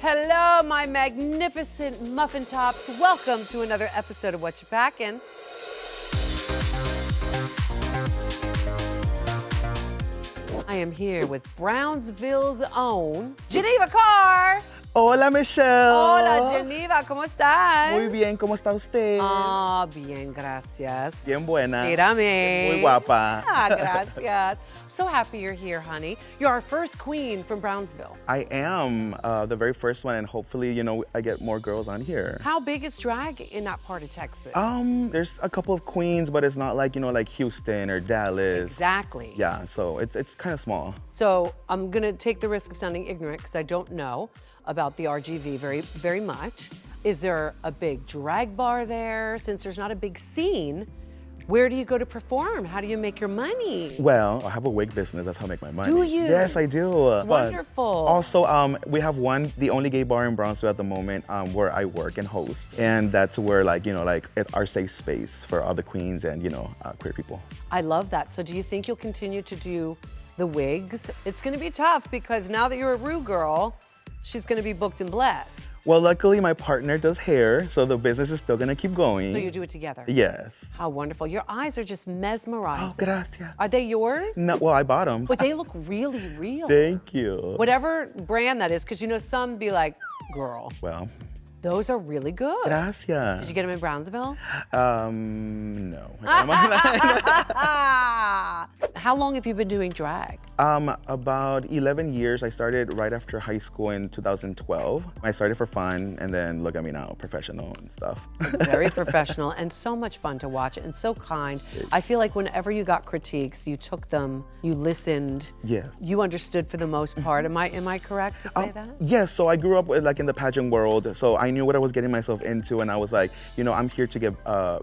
Hello, my magnificent muffin tops. Welcome to another episode of Whatcha Packin. I am here with Brownsville's own Geneva Carr. Hola, Michelle. Hola, Geneva, ¿cómo estás? Muy bien, ¿cómo está usted? Ah, bien, gracias. Bien buena. Mírame. Muy guapa. Ah, gracias. So happy you're here, honey. You're our first queen from Brownsville. I am the very first one, and hopefully, I get more girls on here. How big is drag in that part of Texas? There's a couple of queens, but it's not like, like Houston or Dallas. Exactly. Yeah, so it's kind of small. So I'm gonna take the risk of sounding ignorant because I don't know about the RGV very much. Is there a big drag bar there? Since there's not a big scene, where do you go to perform? How do you make your money? Well, I have a wig business. That's how I make my money. Do you? Yes, I do. It's wonderful. Also, we have the only gay bar in Brownsville at the moment where I work and host. And that's where, it's our safe space for other queens and, queer people. I love that. So do you think you'll continue to do the wigs? It's gonna be tough because now that you're a Ru girl, she's gonna be booked and blessed. Well, luckily my partner does hair, so the business is still gonna keep going. So you do it together? Yes. How wonderful. Your eyes are just mesmerizing. Oh, gracias. Are they yours? No, well, I bought them. But they look really real. Thank you. Whatever brand that is, because some be like, girl. Well. Those are really good. Gracias. Did you get them in Brownsville? No. How long have you been doing drag? About 11 years. I started right after high school in 2012. I started for fun, and then look at me now, professional and stuff. Very professional and so much fun to watch and so kind. I feel like whenever you got critiques, you took them, you listened. Yes. You understood for the most part. Am I correct to say that? Yes, so I grew up in the pageant world, so I knew what I was getting myself into, and I was like, I'm here to get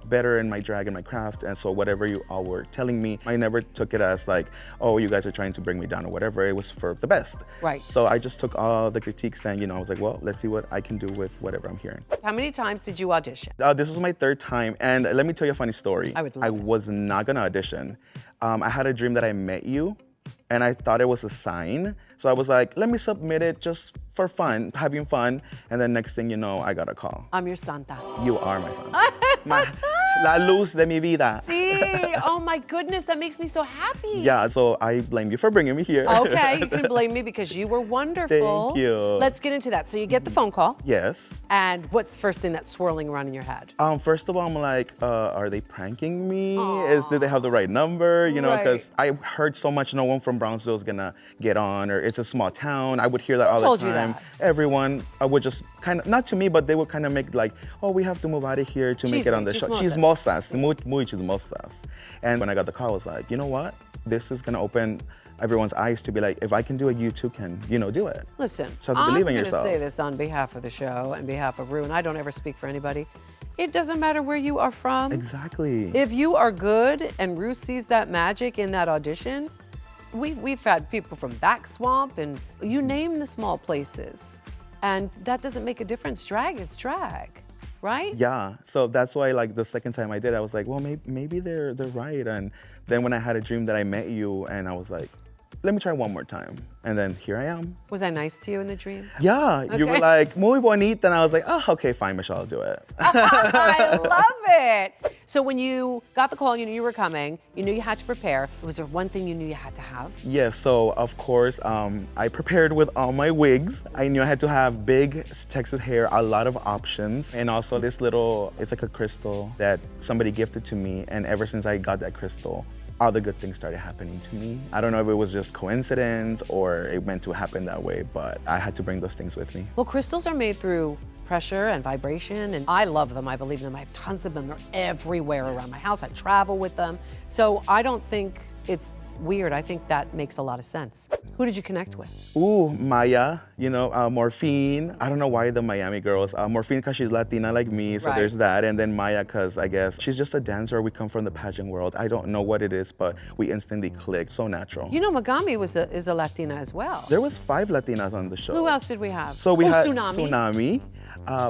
better in my drag and my craft, and so whatever you all were telling me, I never took it as like, oh, you guys are trying to bring me down or whatever. It was for the best. Right. So I just took all the critiques and, I was like, well, let's see what I can do with whatever I'm hearing. How many times did you audition? This was my third time, and let me tell you a funny story. I was not gonna audition. I had a dream that I met you, and I thought it was a sign. So I was like, let me submit it just for fun, having fun. And then next thing you know, I got a call. I'm your Santa. You are my Santa. La luz de mi vida. See, oh my goodness, that makes me so happy. Yeah, so I blame you for bringing me here. Okay, you can blame me because you were wonderful. Thank you. Let's get into that. So you get the phone call. Yes. And what's the first thing that's swirling around in your head? First of all, I'm like, are they pranking me? Did they have the right number? Because I heard so much no one from Brownsville is gonna get on, or it's a small town. I would hear that all the time. Who told you that? Everyone would just kind of, not to me, but they would kind of make like, oh, we have to move out of here to make it on the show. Chismosas, muy chismosas. And when I got the call, I was like, you know what? This is gonna open everyone's eyes to be like, if I can do it, you too can, do it. Listen, so I'm going to yourself. say this on behalf of the show and behalf of Ru, and I don't ever speak for anybody. It doesn't matter where you are from. Exactly. If you are good and Ru sees that magic in that audition, we've had people from Back Swamp and you name the small places. And that doesn't make a difference. Drag is drag, right? Yeah, so that's why the second time I did, I was like, well, maybe they're right. And then when I had a dream that I met you, and I was like, let me try one more time. And then here I am. Was I nice to you in the dream? Yeah, okay. You were like, muy bonita, and I was like, oh, okay, fine, Michelle, I'll do it. I love it. So when you got the call, you knew you were coming, you knew you had to prepare. Was there one thing you knew you had to have? Yes, so of course, I prepared with all my wigs. I knew I had to have big Texas hair, a lot of options, and also this little, it's like a crystal that somebody gifted to me, and ever since I got that crystal, all the good things started happening to me. I don't know if it was just coincidence or it meant to happen that way, but I had to bring those things with me. Well, crystals are made through pressure and vibration, and I love them, I believe them. I have tons of them. They're everywhere around my house. I travel with them. So I don't think it's weird. I think that makes a lot of sense. Who did you connect with? Ooh, Maya, Morphine. I don't know why the Miami girls. Morphine because she's Latina like me, so there's that. And then Maya because I guess she's just a dancer. We come from the pageant world. I don't know what it is, but we instantly clicked. So natural. Magami is a Latina as well. There was 5 Latinas on the show. Who else did we have? So we had Tsunami.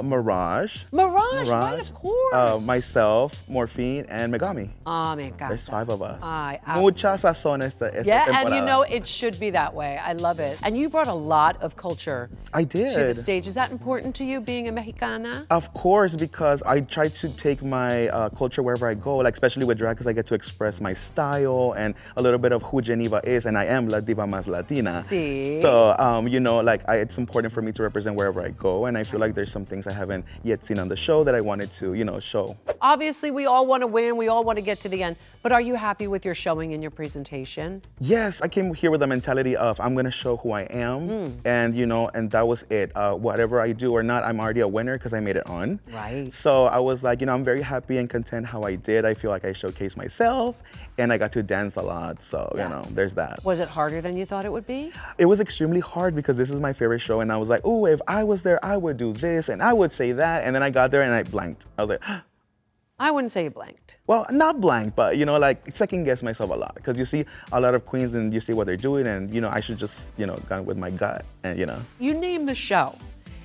Mirage. Mirage, right, of course. Myself, Morphine, and Megami. Oh, me encanta. There's 5 of us. Ay, Mucha sazón esta yeah, temporada. and you know, it should be that way. I love it. And you brought a lot of culture I did. to the stage. Is that important to you, being a Mexicana? Of course, because I try to take my culture wherever I go, like especially with drag, because I get to express my style and a little bit of who Geneva is, and I am La Diva Más Latina. Sí. So, you know, like it's important for me to represent wherever I go, and I feel like there's some things I haven't yet seen on the show that I wanted to, you know, show. Obviously, we all want to win. We all want to get to the end. But are you happy with your showing and your presentation? Yes, I came here with the mentality of I'm gonna show who I am, and you know, and that was it. Whatever I do or not, I'm already a winner because I made it on. Right. So I was like, you know, I'm very happy and content how I did. I feel like I showcased myself, and I got to dance a lot. So you know, there's that. Was it harder than you thought it would be? It was extremely hard because this is my favorite show, and I was like, oh, if I was there, I would do this, and I would say that, and then I got there and I blanked. I was like. I wouldn't say you blanked. Well, not blank, but you know, like second guess myself a lot because you see a lot of queens and you see what they're doing, and you know, I should just, you know, go with my gut, and you know. You name the show.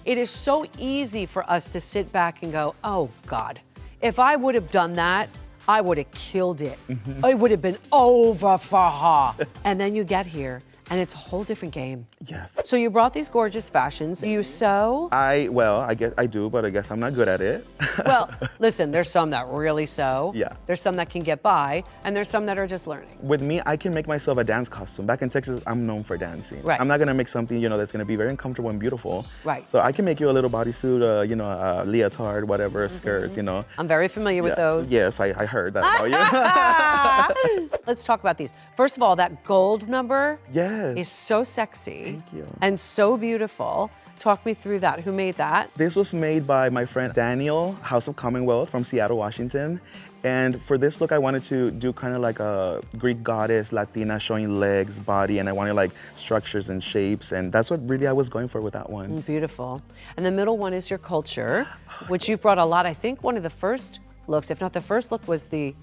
It is so easy for us to sit back and go, oh God, if I would have done that, I would have killed it. It would have been over for her. And then you get here and it's a whole different game. Yes. So you brought these gorgeous fashions. You sew? Well, I guess I do, but I guess I'm not good at it. Well, listen, there's some that really sew. Yeah. There's some that can get by, and there's some that are just learning. With me, I can make myself a dance costume. Back in Texas, I'm known for dancing. Right. I'm not gonna make something, you know, that's gonna be very uncomfortable and beautiful. Right. So I can make you a little bodysuit, you know, a leotard, whatever, skirt, you know. I'm very familiar with those. Yes, I heard that about you. Let's talk about these. First of all, that gold number Yes. is so sexy. Thank you. And so beautiful. Talk me through that. Who made that? This was made by my friend Daniel, House of Commonwealth from Seattle, Washington. And for this look, I wanted to do kind of like a Greek goddess, Latina, showing legs, body, and I wanted like structures and shapes. And that's what really I was going for with that one. Beautiful. And the middle one is your culture, which you brought a lot. I think one of the first looks, if not the first look, was the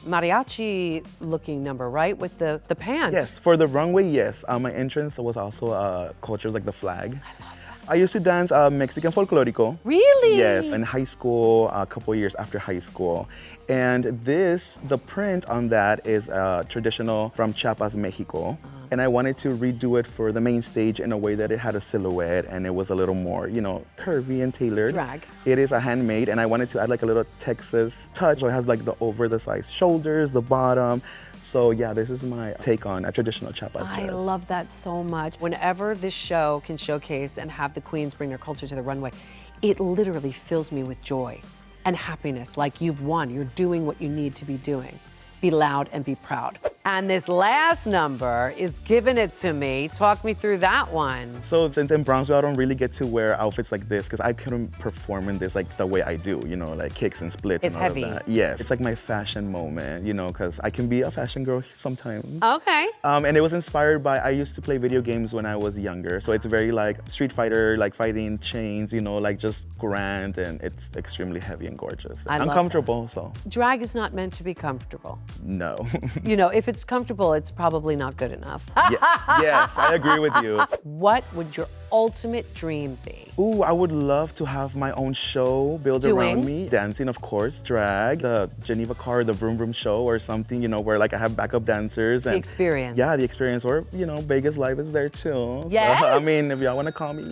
mariachi looking number, right? With the pants. Yes, for the runway, yes. My entrance was also cultures like the flag. I love that. I used to dance Mexican folklorico. Really? Yes, in high school, a couple years after high school. And the print on that is traditional from Chiapas, Mexico. And I wanted to redo it for the main stage in a way that it had a silhouette and it was a little more, you know, curvy and tailored. Drag. It is a handmade, and I wanted to add like a little Texas touch. So it has like the over the size shoulders, the bottom. So yeah, this is my take on a traditional Chiapas I dress. love that so much. Whenever this show can showcase and have the queens bring their culture to the runway, it literally fills me with joy and happiness, like you've won. You're doing what you need to be doing. Be loud and be proud. And this last number is giving it to me. Talk me through that one. So since in Brownsville, I don't really get to wear outfits like this because I couldn't perform in this like the way I do, you know, like kicks and splits It's and all heavy. of that. Yes, it's like my fashion moment, you know, because I can be a fashion girl sometimes. Okay. And it was inspired by, I used to play video games when I was younger. So it's very like Street Fighter, like fighting chains, you know, like just grand, and it's extremely heavy and gorgeous. I love Uncomfortable, so Drag is not meant to be comfortable. no. You know, if it's comfortable, it's probably not good enough. Yes, I agree with you. What would your ultimate dream be? Ooh, I would love to have my own show built around Doing? me. Dancing, of course, drag, the Geneva car, the Vroom Vroom show or something, you know, where like I have backup dancers. And The experience. Yeah, the experience. Or, you know, Vegas Live is there too. Yes. So, I mean, if y'all want to call me.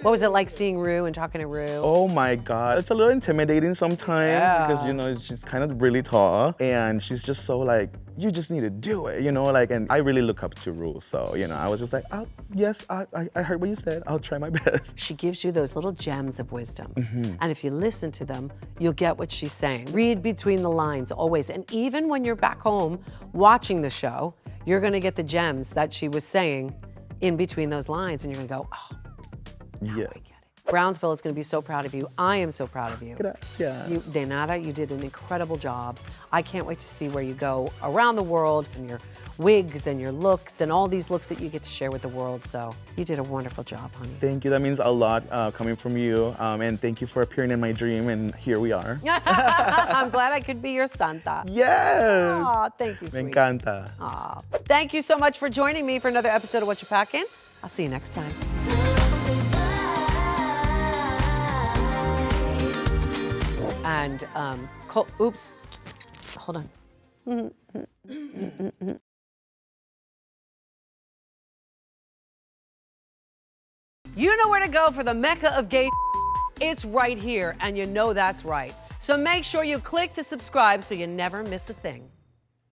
What was it like seeing Ru and talking to Ru? Oh my God. It's a little intimidating sometimes because, you know, she's kind of really tall and she's just so like, you just need to do it, you know, like, and I really look up to Ru. So, you know, I was just like, oh, yes, I heard what you said. I'll try my best. She gives you those little gems of wisdom. And if you listen to them, you'll get what she's saying. Read between the lines always. And even when you're back home watching the show, you're gonna get the gems that she was saying in between those lines. And you're gonna go, oh, Yeah. I get it. Brownsville is gonna be so proud of you. I am so proud of you. Yeah. You, de nada, you did an incredible job. I can't wait to see where you go around the world and your wigs and your looks and all these looks that you get to share with the world. So you did a wonderful job, honey. Thank you. That means a lot coming from you. And thank you for appearing in my dream. And here we are. I'm glad I could be your Santa. Yes. Aw, thank you, Me sweetie. encanta. Aw. Thank you so much for joining me for another episode of Whatcha Packin. I'll see you next time. And, oops, hold on. You know where to go for the mecca of gay. It's right here, and you know that's right. So make sure you click to subscribe so you never miss a thing.